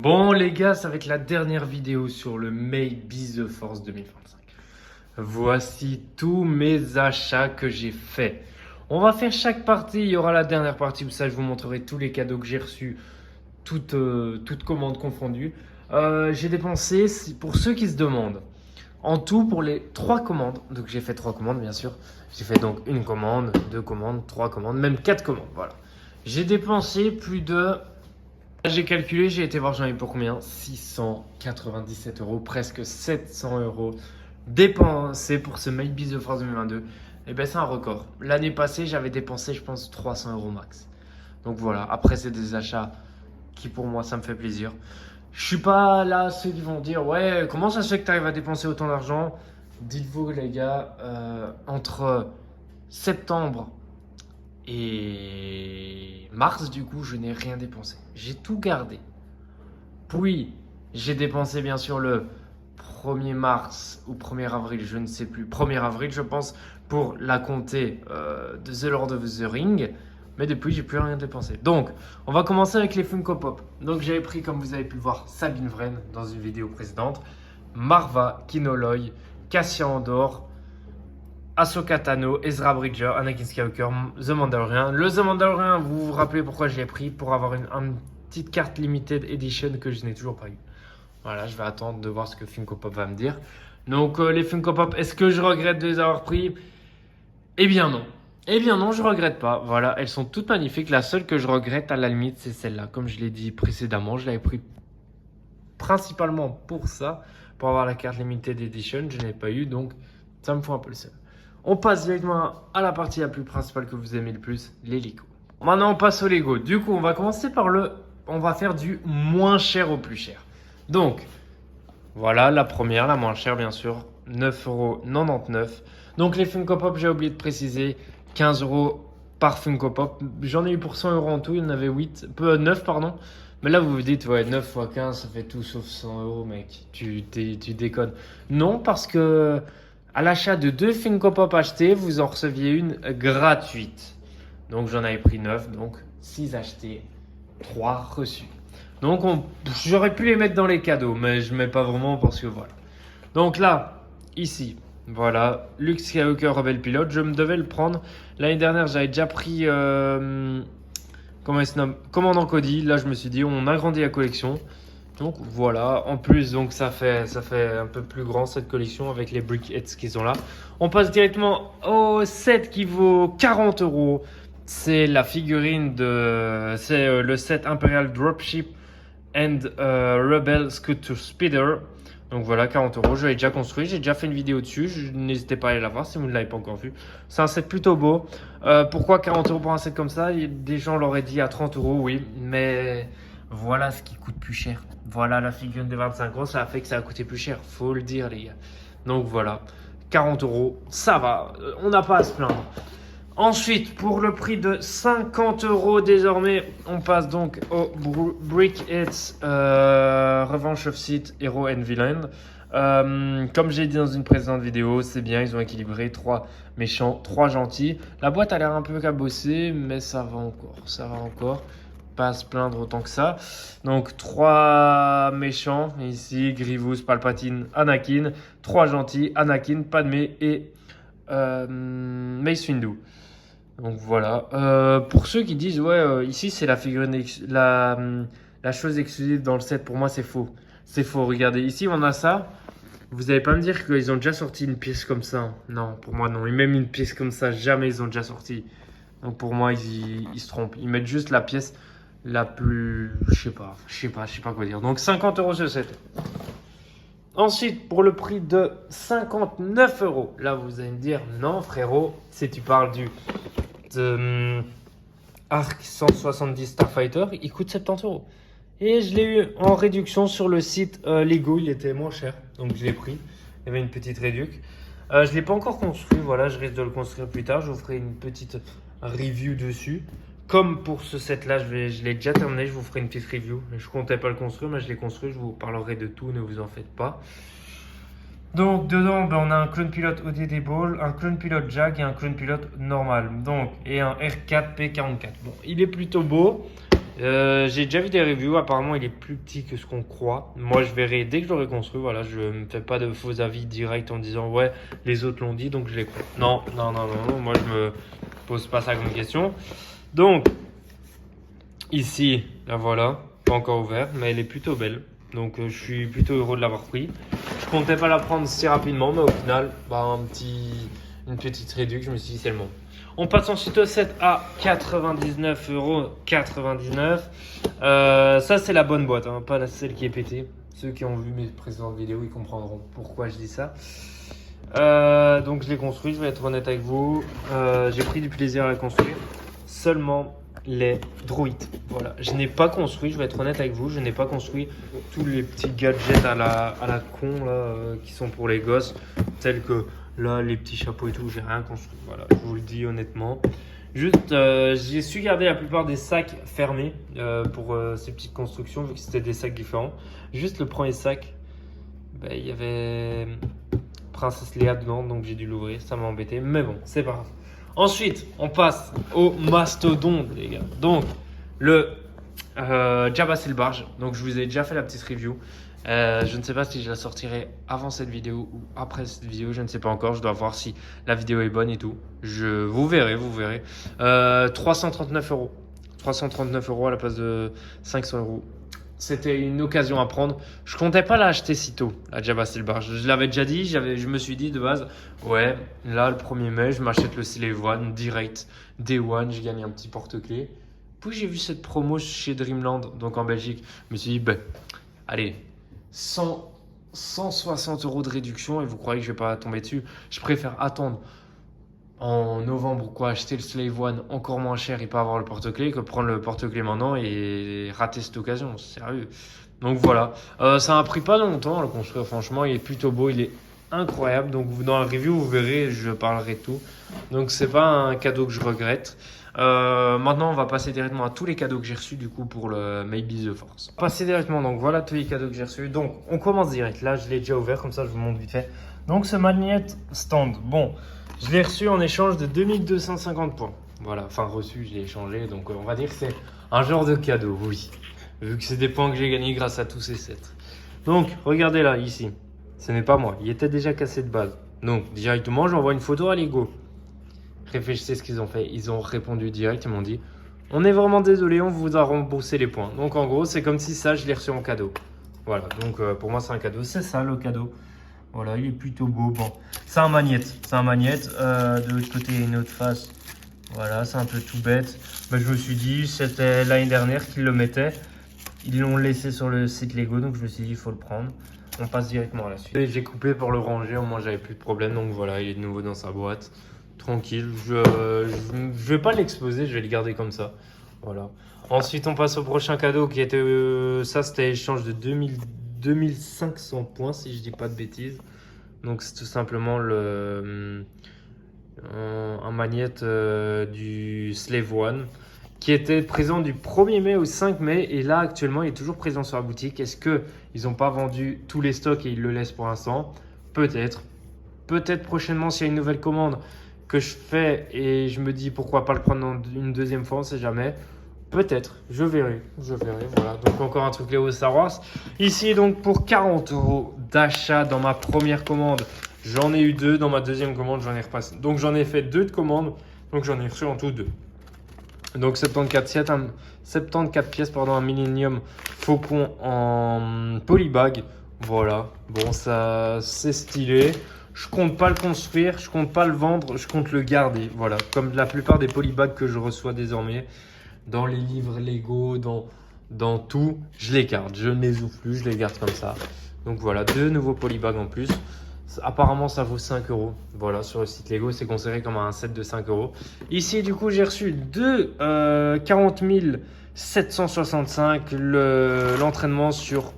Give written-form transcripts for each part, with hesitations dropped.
Bon les gars, ça va être la dernière vidéo sur le Maybe The Force 2025. Voici tous mes achats que j'ai faits. On va faire chaque partie, il y aura la dernière partie où ça je vous montrerai tous les cadeaux que j'ai reçus, toutes commandes confondues. J'ai dépensé, pour ceux qui se demandent, en tout pour les 3 commandes, donc j'ai fait 3 commandes bien sûr. J'ai fait donc une commande, 2 commandes, 3 commandes, même 4 commandes, voilà. J'ai dépensé plus de... J'ai calculé, j'ai été voir, j'en ai pour combien? 697 euros, presque 700 euros dépensés pour ce Maybe The Force 2022. Et ben c'est un record. L'année passée, j'avais dépensé, je pense, 300 euros max. Donc voilà, après, c'est des achats qui, pour moi, ça me fait plaisir. Je suis pas là, ceux qui vont dire, ouais, comment ça se fait que tu arrives à dépenser autant d'argent? Dites-vous, les gars, entre septembre et mars, du coup, je n'ai rien dépensé. J'ai tout gardé. Puis, j'ai dépensé bien sûr le 1er mars ou 1er avril, je ne sais plus. 1er avril, je pense, pour la comté de The Lord of the Ring. Mais depuis, j'ai plus rien dépensé. Donc, on va commencer avec les Funko Pop. Donc, j'avais pris, comme vous avez pu voir, Sabine Wren dans une vidéo précédente. Marva, Kinoloy, Cassian Andor, Ahsoka Tano, Ezra Bridger, Anakin Skywalker, The Mandalorian. Le The Mandalorian, vous vous rappelez pourquoi je l'ai pris? Pour avoir une petite carte limited edition que je n'ai toujours pas eu. Voilà, je vais attendre de voir ce que Funko Pop va me dire. Donc les Funko Pop, est-ce que je regrette de les avoir pris? Eh bien non. Eh bien non, je regrette pas. Voilà, elles sont toutes magnifiques. La seule que je regrette à la limite, c'est celle-là. Comme je l'ai dit précédemment, je l'avais pris principalement pour ça, pour avoir la carte limited edition. Je n'ai pas eu, donc ça me fout un peu le seul. On passe directement à la partie la plus principale que vous aimez le plus, les Lego. Maintenant, on passe aux Lego. Du coup, on va commencer par on va faire du moins cher au plus cher. Donc, voilà la première, la moins chère, bien sûr, 9,99 €. Donc, les Funko Pop, j'ai oublié de préciser, 15 € par Funko Pop. J'en ai eu pour 100 € en tout, il y en avait 9, pardon. Mais là, vous vous dites, ouais, 9 x 15, ça fait tout sauf 100 €, mec. Tu déconnes. Non, parce que à l'achat de 2 Funko Pop achetés, vous en receviez une gratuite. Donc j'en avais pris 9, donc 6 achetés, 3 reçus. Donc j'aurais pu les mettre dans les cadeaux, mais je ne mets pas vraiment parce que voilà. Donc là, ici, voilà, Luke Skywalker Rebel Pilot, je me devais le prendre. L'année dernière, j'avais déjà pris, comment il se nomme, Commandant Cody. Là, je me suis dit, on agrandit la collection. Donc voilà, en plus donc ça fait un peu plus grand cette collection avec les briquettes qui sont là. On passe directement au set qui vaut 40 €. C'est la figurine c'est le set Imperial Dropship and Rebel Scooter Speeder. Donc voilà, 40 €. Je l'ai déjà construit, j'ai déjà fait une vidéo dessus. N'hésitez pas à aller la voir si vous ne l'avez pas encore vu. C'est un set plutôt beau. Pourquoi 40 € pour un set comme ça? Des gens l'auraient dit à 30 €, oui, mais voilà ce qui coûte plus cher. Voilà la figurine de 25 €, ça a fait que ça a coûté plus cher, faut le dire les gars. Donc voilà, 40 €, ça va, on n'a pas à se plaindre. Ensuite, pour le prix de 50 € désormais, on passe donc au Briquettes Revenge of Sith Hero and Villain. Comme j'ai dit dans une précédente vidéo, c'est bien, ils ont équilibré 3 méchants, 3 gentils. La boîte a l'air un peu cabossée, mais ça va encore. Pas à se plaindre autant que ça. Donc 3 méchants ici, Grievous, Palpatine, Anakin. 3 gentils, Anakin, Padmé et Mace Windu. Donc voilà. Pour ceux qui disent ouais, ici c'est la figurine, la chose exclusive dans le set, pour moi c'est faux. C'est faux. Regardez, ici on a ça. Vous n'allez pas me dire qu'ils ont déjà sorti une pièce comme ça. Non, pour moi non. Et même une pièce comme ça, jamais ils ont déjà sorti. Donc pour moi ils se trompent. Ils mettent juste la pièce la plus... Je sais pas quoi dire. Donc 50 € ce set. Ensuite, pour le prix de 59 €. Là, vous allez me dire, non frérot, si tu parles de Arc 170 Starfighter, il coûte 70 €. Et je l'ai eu en réduction sur le site Lego, il était moins cher. Donc je l'ai pris. Il y avait une petite réduc. Je ne l'ai pas encore construit, voilà, je risque de le construire plus tard. Je vous ferai une petite review dessus. Comme pour ce set là, je l'ai déjà terminé, je vous ferai une petite review. Je comptais pas le construire, mais je l'ai construit, je vous parlerai de tout, ne vous en faites pas. Donc dedans, on a un clone pilote ODD Ball, un clone pilote Jag et un clone pilote normal. Donc, et un R4 P44. Bon, il est plutôt beau. J'ai déjà vu des reviews, apparemment il est plus petit que ce qu'on croit. Moi je verrai dès que je l'aurai construit, voilà, je me fais pas de faux avis directs en disant ouais, les autres l'ont dit donc je les crois. Non, non, non, non, non, moi je me pose pas ça comme question. Donc, ici, la voilà, pas encore ouverte, mais elle est plutôt belle. Donc je suis plutôt heureux de l'avoir pris. Je comptais pas la prendre si rapidement, mais au final, bah, une petite réduction, je me suis dit c'est le moment. On passe ensuite au set à 99,99 €. Ça, c'est la bonne boîte, hein, pas celle qui est pétée. Ceux qui ont vu mes précédentes vidéos, ils comprendront pourquoi je dis ça. Donc, je l'ai construit, je vais être honnête avec vous. J'ai pris du plaisir à la construire. Seulement les droïdes. Voilà, je n'ai pas construit, je vais être honnête avec vous, je n'ai pas construit tous les petits gadgets à la con là, qui sont pour les gosses, tels que là, les petits chapeaux et tout, j'ai rien construit. Voilà, je vous le dis honnêtement. Juste, j'ai su garder la plupart des sacs fermés pour ces petites constructions, vu que c'était des sacs différents. Juste le premier sac, ben, il y avait Princesse Léa dedans, donc j'ai dû l'ouvrir, ça m'a embêté, mais bon, c'est pas grave. Ensuite, on passe au mastodonte, les gars. Donc, le Jabba Silbarge. Donc, je vous ai déjà fait la petite review. Je ne sais pas si je la sortirai avant cette vidéo ou après cette vidéo. Je ne sais pas encore. Je dois voir si la vidéo est bonne et tout. Vous verrez, vous verrez. 339 €. 339 € à la place de 500 €. C'était une occasion à prendre. Je comptais pas l'acheter si tôt, la Jabba Silbarge. Je l'avais déjà dit, je me suis dit de base, ouais, là le 1er mai, je m'achète le Slave One direct, Day One, je gagne un petit porte-clés. Puis j'ai vu cette promo chez Dreamland, donc en Belgique. Je me suis dit, ben, allez, 160 € de réduction et vous croyez que je vais pas tomber dessus? Je préfère attendre en novembre ou quoi, acheter le Slave One encore moins cher et pas avoir le porte-clés que prendre le porte-clés maintenant et rater cette occasion, sérieux. Donc voilà, ça m'a pris pas longtemps à le construire, franchement, il est plutôt beau, il est incroyable. Donc dans la review, vous verrez, je parlerai de tout. Donc c'est pas un cadeau que je regrette. Maintenant, on va passer directement à tous les cadeaux que j'ai reçus du coup pour le Maybe the Force. Passer directement, donc voilà tous les cadeaux que j'ai reçus. Donc on commence direct, là je l'ai déjà ouvert, comme ça je vous montre vite fait. Donc ce magnet stand, bon, je l'ai reçu en échange de 2250 points. Voilà, enfin reçu, je l'ai échangé, donc on va dire que c'est un genre de cadeau, oui. Vu que c'est des points que j'ai gagnés grâce à tous ces sets. Donc, regardez là, ici. Ce n'est pas moi, il était déjà cassé de base. Donc, directement, j'envoie une photo à Lego. Réfléchissez ce qu'ils ont fait. Ils ont répondu direct, ils m'ont dit « On est vraiment désolé, on vous a remboursé les points. » Donc, en gros, c'est comme si ça, je l'ai reçu en cadeau. Voilà, donc pour moi, c'est un cadeau. C'est ça, le cadeau. Voilà, il est plutôt beau. Bon, c'est un magnète. C'est un magnète. De l'autre côté, il y a une autre face. Voilà, c'est un peu tout bête. Mais je me suis dit, c'était l'année dernière qu'ils le mettaient. Ils l'ont laissé sur le site Lego, donc je me suis dit, il faut le prendre. On passe directement à la suite. J'ai coupé pour le ranger, au moins j'avais plus de problème. Donc voilà, il est de nouveau dans sa boîte. Tranquille. Je vais pas l'exposer, je vais le garder comme ça. Voilà. Ensuite, on passe au prochain cadeau qui était... ça, c'était échange de 2500 points, si je dis pas de bêtises. Donc c'est tout simplement un magnète du Slave One qui était présent du 1er mai au 5 mai et là actuellement il est toujours présent sur la boutique. Est-ce qu'ils n'ont pas vendu tous les stocks et ils le laissent pour l'instant? Peut-être. Peut-être prochainement s'il y a une nouvelle commande que je fais et je me dis pourquoi pas le prendre une deuxième fois, on sait jamais. Peut-être, je verrai, voilà. Donc encore un truc Lego Star Wars. Ici donc pour 40 € d'achat dans ma première commande, j'en ai eu 2. Dans ma deuxième commande, j'en ai repassé. Donc j'en ai fait 2 de commandes, donc j'en ai reçu en tout 2. Donc 74 pièces, pardon, un Millennium Faucon en polybag. Voilà, bon ça c'est stylé. Je compte pas le construire, je compte pas le vendre, je compte le garder. Voilà, comme la plupart des polybags que je reçois désormais. Dans les livres Lego, dans tout, je les garde. Je ne les ouvre plus, je les garde comme ça. Donc voilà, 2 nouveaux polybags en plus. Apparemment, ça vaut 5 €. Voilà, sur le site Lego, c'est considéré comme un set de 5 €. Ici, du coup, j'ai reçu 40 765 l'entraînement sur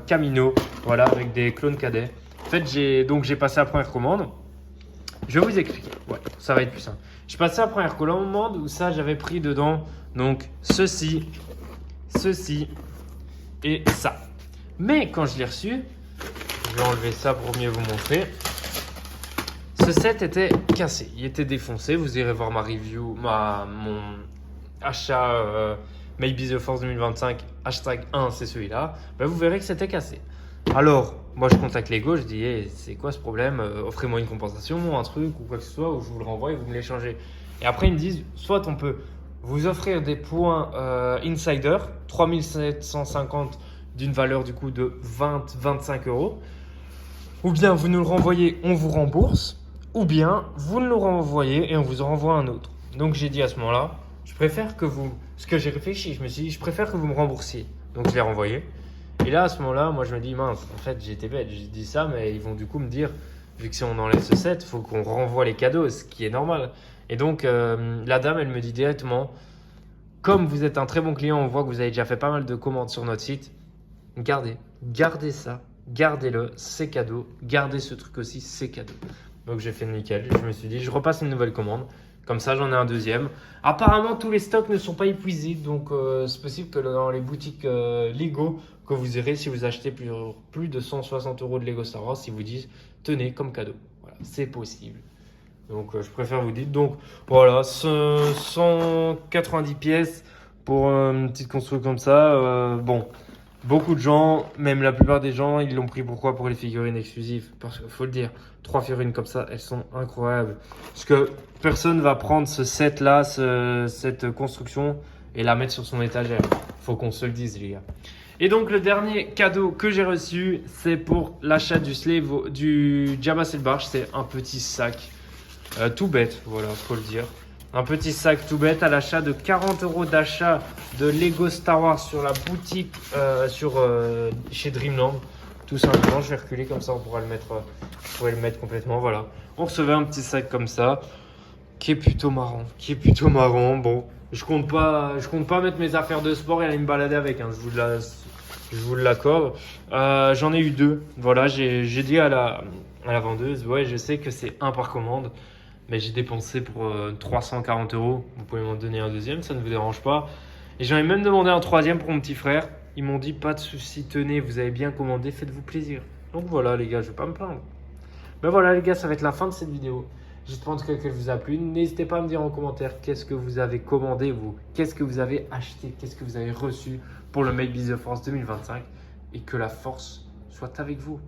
Camino. Voilà, avec des clones cadets. En fait, j'ai passé la première commande. Je vais vous expliquer. Ouais, ça va être plus simple. Je passais la première commande où ça, j'avais pris dedans donc ceci et ça. Mais quand je l'ai reçu, je vais enlever ça pour mieux vous montrer. Ce set était cassé, il était défoncé. Vous irez voir ma review, mon achat Maybe the Force 2025, hashtag 1, c'est celui-là, ben vous verrez que c'était cassé. Alors, moi je contacte Lego, je dis hey, c'est quoi ce problème, offrez-moi une compensation, un truc ou quoi que ce soit, ou je vous le renvoie et vous me l'échangez. Et après ils me disent, soit on peut vous offrir des points Insider, 3750 d'une valeur du coup de 20-25 €, ou bien vous nous le renvoyez, on vous rembourse, ou bien vous nous le renvoyez et on vous en renvoie un autre. Donc j'ai dit à ce moment-là, je préfère que vous, ce que j'ai réfléchi, je me suis dit, je préfère que vous me remboursiez. Donc je l'ai renvoyé. Et là, à ce moment-là, moi je me dis, mince, en fait j'étais bête, j'ai dit ça, mais ils vont du coup me dire, vu que si on enlève ce set, il faut qu'on renvoie les cadeaux, ce qui est normal. Et donc la dame, elle me dit directement, comme vous êtes un très bon client, on voit que vous avez déjà fait pas mal de commandes sur notre site, gardez ça, gardez-le, c'est cadeau, gardez ce truc aussi, c'est cadeau. Donc j'ai fait nickel, je me suis dit, je repasse une nouvelle commande. Comme ça, j'en ai un deuxième. Apparemment, tous les stocks ne sont pas épuisés. Donc, c'est possible que dans les boutiques Lego que vous irez, si vous achetez plus de 160 € de Lego Star Wars, ils vous disent tenez comme cadeau. Voilà, c'est possible. Donc, je préfère vous dire. Donc, voilà, 190 pièces pour une petite construction comme ça. Bon, beaucoup de gens, même la plupart des gens, ils l'ont pris pourquoi? Pour les figurines exclusives. Parce qu'il faut le dire, 3 figurines comme ça, elles sont incroyables. Parce que personne va prendre ce set-là, cette construction, et la mettre sur son étagère. Faut qu'on se le dise, les gars. Et donc, le dernier cadeau que j'ai reçu, c'est pour l'achat du Jabba Selbarge. C'est un petit sac tout bête, voilà, faut le dire. Un petit sac tout bête à l'achat de 40 € d'achat de Lego Star Wars sur la boutique chez Dreamland. Tout simplement, je vais reculer comme ça, on pourra le mettre complètement. Voilà, on recevait un petit sac comme ça, qui est plutôt marrant, Bon, je compte pas mettre mes affaires de sport et aller me balader avec. Hein, je vous l'accorde. J'en ai eu 2. Voilà, j'ai dit à la vendeuse, ouais, je sais que c'est un par commande. Mais j'ai dépensé pour 340 €. Vous pouvez m'en donner un deuxième, ça ne vous dérange pas. Et j'en ai même demandé un troisième pour mon petit frère. Ils m'ont dit pas de souci, tenez, vous avez bien commandé, faites-vous plaisir. Donc voilà les gars, je vais pas me plaindre. Mais voilà les gars, ça va être la fin de cette vidéo. J'espère qu'elle vous a plu. N'hésitez pas à me dire en commentaire qu'est-ce que vous avez commandé vous, qu'est-ce que vous avez acheté, qu'est-ce que vous avez reçu pour le Maybe the Force 2025. Et que la force soit avec vous.